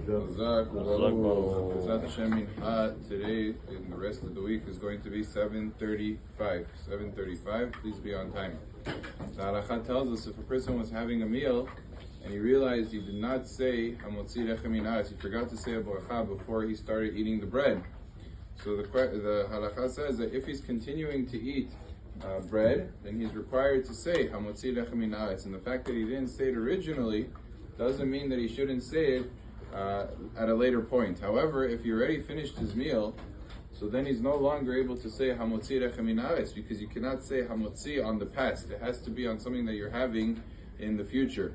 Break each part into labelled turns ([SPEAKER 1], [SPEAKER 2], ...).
[SPEAKER 1] Bezat Hashem Mincha today and the rest of the week is going to be 7:35. 7:35. Please be on time. The Halacha tells us if a person was having a meal and he realized he did not say Hamotzi lechem min haaretz, he forgot to say a bracha before he started eating the bread. So the Halacha says that if he's continuing to eat bread, then he's required to say Hamotzi lechem min haaretz. And the fact that he didn't say it originally doesn't mean that he shouldn't say it at a later point. However, if he already finished his meal, so then he's no longer able to say Hamotzi lechem min haaretz, because you cannot say Hamotzi on the past. It has to be on something that you're having in the future.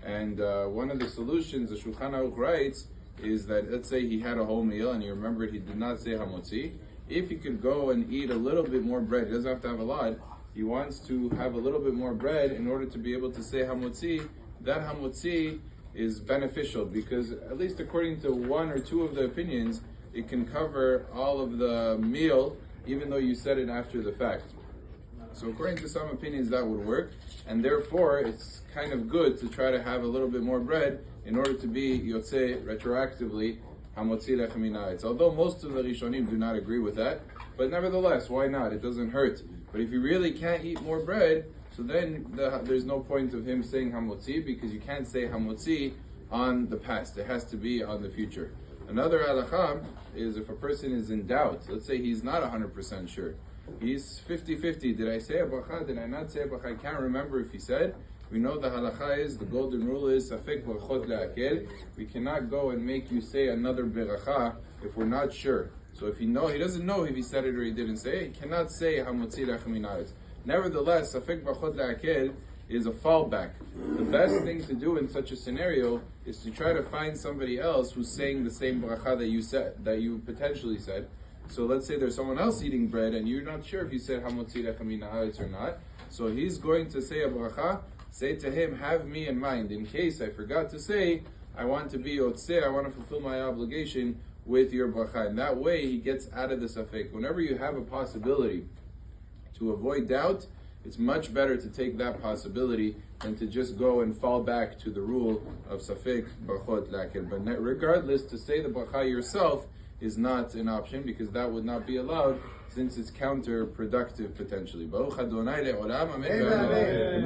[SPEAKER 1] And one of the solutions the Shulchan Aruch writes is that, let's say he had a whole meal and he remembered he did not say Hamotzi. If he could go and eat a little bit more bread, he doesn't have to have a lot, he wants to have a little bit more bread in order to be able to say Hamotzi. That Hamotzi is beneficial because, at least according to one or two of the opinions, it can cover all of the meal even though you said it after the fact. So according to some opinions that would work, and therefore it's kind of good to try to have a little bit more bread in order to be Yotzei retroactively Hamotzi lechem min haaretz. Although most of the Rishonim do not agree with that, but nevertheless, why not? It doesn't hurt. But if you really can't eat more bread, so then there's no point of him saying Hamotzi, because you can't say Hamotzi on the past. It has to be on the future. Another halacha is if a person is in doubt, let's say he's not 100% sure. He's 50-50. Did I say a bracha? Did I not say a bracha? I can't remember if he said. We know the halacha is, the golden rule is, safek brachot le'akel. We cannot go and make you say another bracha if we're not sure. So if he doesn't know if he said it or he didn't say it, he cannot say Hamotzi lechem min haaretz. Nevertheless, safek brachot le'akel is a fallback. The best thing to do in such a scenario is to try to find somebody else who's saying the same bracha that you potentially said. So let's say there's someone else eating bread and you're not sure if you said Hamotzi lechem min haaretz or not. So he's going to say a bracha. Say to him, have me in mind. In case I forgot to say, I want to be yotzei, I want to fulfill my obligation with your bracha. And that way he gets out of the safek. Whenever you have a possibility to avoid doubt, it's much better to take that possibility than to just go and fall back to the rule of safek brachot le'akel. But regardless, to say the bracha yourself is not an option, because that would not be allowed since it's counterproductive potentially. Baruch Adonai le'olam, amen.